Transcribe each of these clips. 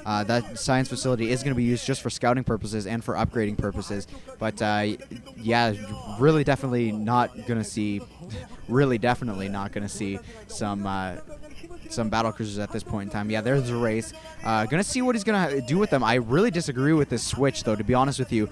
That science facility is going to be used just for scouting purposes and for upgrading purposes. But yeah, really definitely not going to see, some battle cruisers at this point in time. Yeah, there's a race. Gonna see what he's gonna do with them. I really disagree with this switch, though, to be honest with you.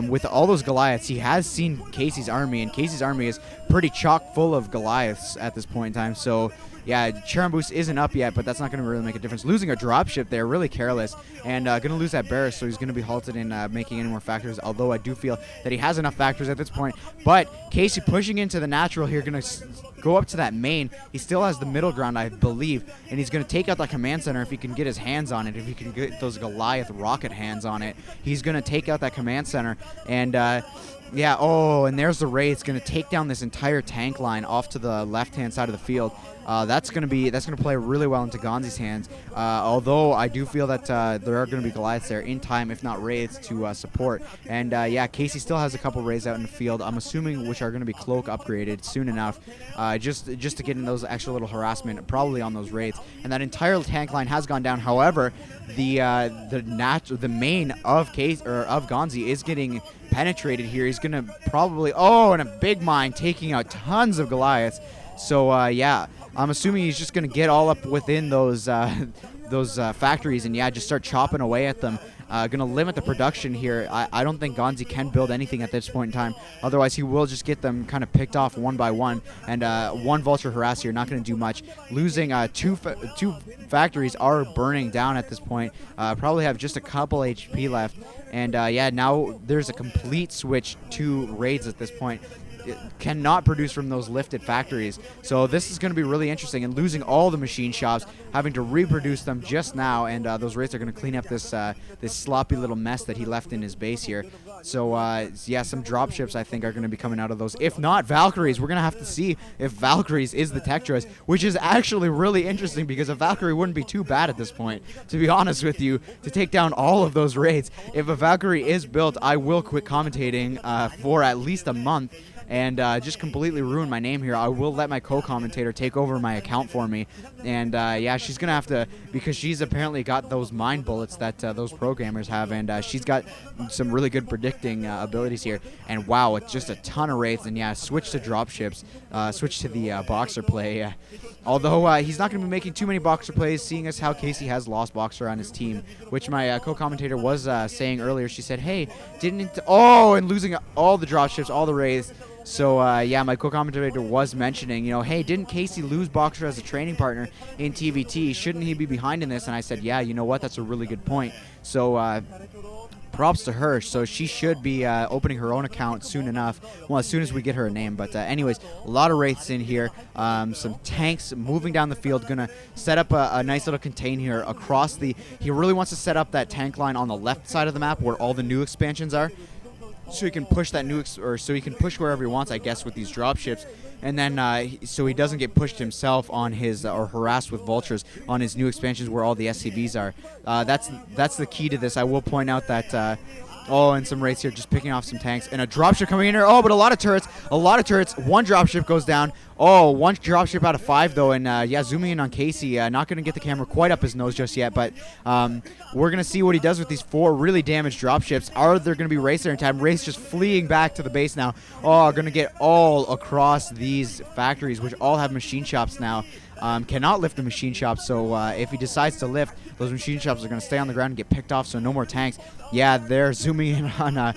With all those Goliaths, he has seen Casey's army, and Casey's army is pretty chock full of Goliaths at this point in time. So yeah, Charon boost isn't up yet, but that's not going to really make a difference. Losing a dropship there, really careless, and going to lose that barracks, so he's going to be halted in making any more factors, although I do feel that he has enough factors at this point. But Casey pushing into the natural here, going to go up to that main. He still has the middle ground, I believe, and he's going to take out that command center if he can get his hands on it, if he can get those Goliath rocket hands on it. He's going to take out that command center, and yeah, oh, and there's the raid. It's going to take down this entire tank line off to the left-hand side of the field. That's going to play really well into Ganzi's hands. Although I do feel that there are going to be Goliaths there in time, if not raids, to support. And yeah, Casey still has a couple raids out in the field. I'm assuming which are going to be cloak upgraded soon enough, just to get in those extra little harassment, probably on those raids. And that entire tank line has gone down. However, the main of Ganzi is getting penetrated here. He's gonna probably and a big mine taking out tons of Goliaths. So yeah, I'm assuming he's just gonna get all up within those factories and yeah, just start chopping away at them. Gonna limit the production here. I don't think Ganzi can build anything at this point in time. Otherwise, he will just get them kind of picked off one by one. And one vulture harass here, not gonna do much. Losing two factories are burning down at this point. Probably have just a couple HP left. And yeah, now there's a complete switch to raids at this point. It cannot produce from those lifted factories. So this is going to be really interesting, and losing all the machine shops, having to reproduce them just now, and those raids are going to clean up this sloppy little mess that he left in his base here. So yeah, some dropships I think are going to be coming out of those. If not Valkyries, we're going to have to see if Valkyries is the tech choice, which is actually really interesting because a Valkyrie wouldn't be too bad at this point, to be honest with you, to take down all of those raids. If a Valkyrie is built, I will quit commentating for at least a month and just completely ruin my name here. I will let my co-commentator take over my account for me. And yeah, she's going to have to, because she's apparently got those mind bullets that those programmers have, and she's got some really good predicting abilities here. And wow, it's just a ton of raids. And yeah, switch to dropships, switch to the boxer play. Although he's not going to be making too many boxer plays, seeing as how Casey has lost boxer on his team, which my co-commentator was saying earlier. She said, hey, and losing all the dropships, all the raids. So, yeah, my co-commentator was mentioning, hey, didn't Casey lose Boxer as a training partner in TVT? Shouldn't he be behind in this? And I said, yeah, you know what? That's a really good point. So, props to her. So she should be opening her own account soon enough. Well, as soon as we get her a name. But anyways, a lot of wraiths in here. Some tanks moving down the field. Going to set up a nice little contain here across the... He really wants to set up that tank line on the left side of the map where all the new expansions are. So he can push that so he can push wherever he wants, I guess, with these dropships, and then so he doesn't get pushed himself on his or harassed with vultures on his new expansions where all the SCVs are. That's the key to this. I will point out that and some raids here, just picking off some tanks, and a dropship coming in here. But a lot of turrets. One dropship goes down. One dropship out of 5 though, and yeah, zooming in on Casey. Not going to get the camera quite up his nose just yet, but we're going to see what he does with these 4 really damaged dropships. Are there going to be raids there in time? Raids just fleeing back to the base now. Going to get all across these factories, which all have machine shops now. Cannot lift the machine shops, so if he decides to lift, those machine shops are going to stay on the ground and get picked off, so no more tanks. Yeah, they're zooming in on...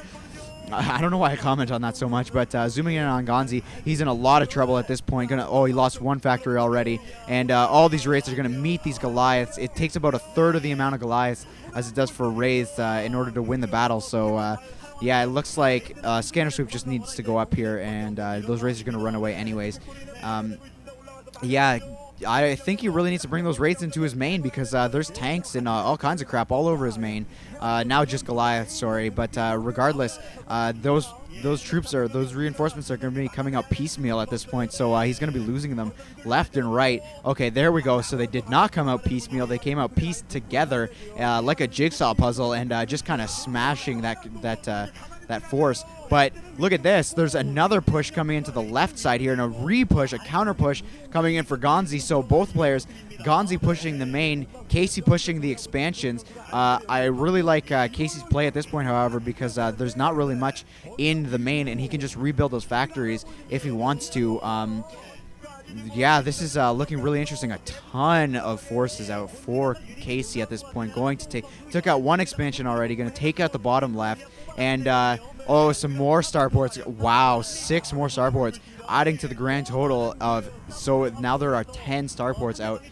I don't know why I comment on that so much, but zooming in on Ganzi, he's in a lot of trouble at this point. He lost 1 factory already, and all these raids are going to meet these Goliaths. It takes about a third of the amount of Goliaths as it does for raids in order to win the battle, so... yeah, it looks like Scanner Sweep just needs to go up here, and those raids are going to run away anyways. Yeah, I think he really needs to bring those raids into his main because there's tanks and all kinds of crap all over his main. Now just Goliath, sorry. But regardless, those reinforcements are going to be coming out piecemeal at this point. So he's going to be losing them left and right. Okay, there we go. So they did not come out piecemeal. They came out pieced together like a jigsaw puzzle and just kind of smashing that force. But look at this. There's another push coming into the left side here, and a re-push, a counter-push coming in for Ganzi. So both players, Ganzi pushing the main, Casey pushing the expansions. I really like Casey's play at this point, however, because there's not really much in the main, and he can just rebuild those factories if he wants to. Yeah, this is looking really interesting. A ton of forces out for Casey at this point. Going to took out one expansion already. Going to take out the bottom left. And, oh, some more starports. Wow, 6 more starports. Adding to the grand total of, so now there are 10 starports out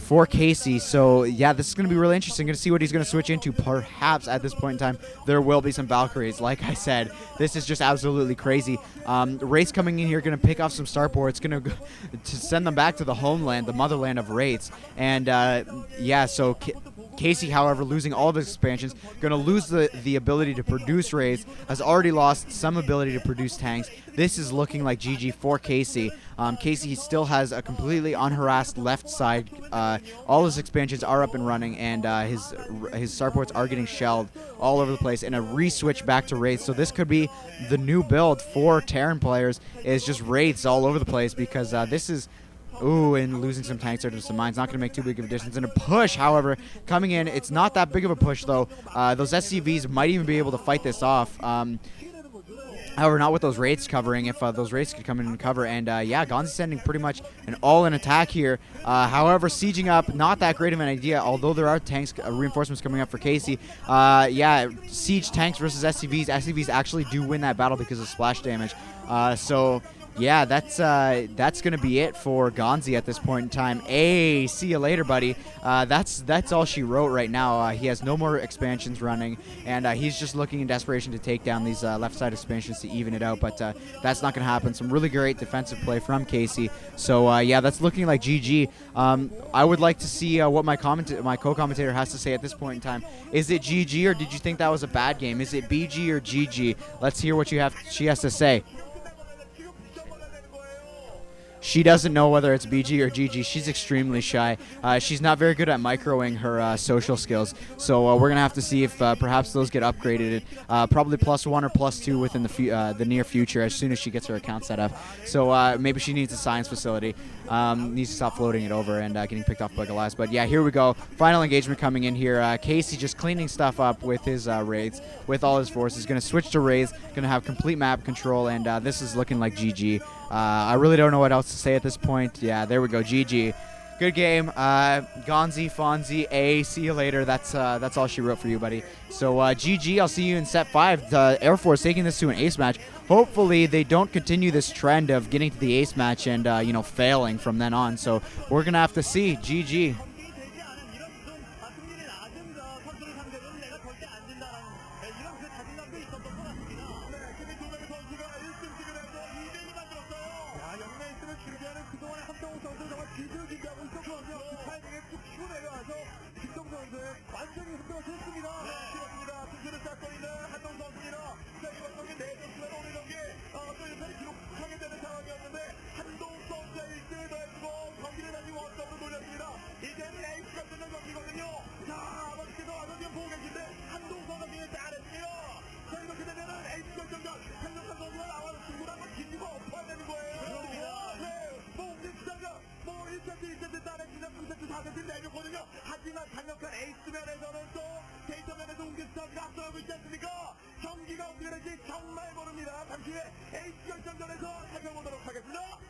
for Casey. So, yeah, this is going to be really interesting. Going to see what he's going to switch into. Perhaps at this point in time, there will be some Valkyries. Like I said, this is just absolutely crazy. Wraiths coming in here, going to pick off some starports, going to send them back to the homeland, the motherland of Wraiths. And, yeah, so Casey, however, losing all of his expansions, going to lose the ability to produce raids, has already lost some ability to produce tanks. This is looking like GG for Casey. Casey still has a completely unharassed left side. All his expansions are up and running, and his starports are getting shelled all over the place, and a re-switch back to raids. So this could be the new build for Terran players, is just raids all over the place, because this is... Ooh, and losing some tanks or some mines. Not going to make too big of a distance. And a push, however, coming in. It's not that big of a push, though. Those SCVs might even be able to fight this off. However, not with those raids covering. If those raids could come in and cover. And, yeah, Ganzi sending pretty much an all-in attack here. However, sieging up, not that great of an idea. Although there are tanks, reinforcements coming up for Casey. Yeah, siege tanks versus SCVs. SCVs actually do win that battle because of splash damage. So... yeah, that's gonna be it for Ganzi at this point in time. Hey, see you later, buddy. That's all she wrote right now. He has no more expansions running, and he's just looking in desperation to take down these left side expansions to even it out. But that's not gonna happen. Some really great defensive play from Casey. So yeah, that's looking like GG. I would like to see what my co-commentator has to say at this point in time. Is it GG, or did you think that was a bad game? Is it BG or GG? Let's hear what she has to say. She doesn't know whether it's BG or GG. She's extremely shy. She's not very good at microing her social skills. So we're going to have to see if perhaps those get upgraded. Probably +1 or +2 within the near future as soon as she gets her account set up. So maybe she needs a science facility. Needs to stop floating it over and getting picked off by Goliath. But yeah, here we go. Final engagement coming in here. Casey just cleaning stuff up with his raids, with all his forces. Going to switch to raids. Going to have complete map control. And this is looking like GG. I really don't know what else to say at this point. Yeah, there we go. GG. Good game. Ganzi, Fonzie, see you later. That's all she wrote for you, buddy. So GG. I'll see you in set 5. The Air Force taking this to an ace match. Hopefully they don't continue this trend of getting to the ace match and you know, failing from then on. So we're gonna have to see. GG. 하지만 강력한 에이스면에서는 또 데이터면에서 웅진스타가 앞서가고 있지 않습니까? 경기가 어떻게 될지 정말 모릅니다. 잠시 후에 에이스 결정전에서 살펴보도록 하겠습니다.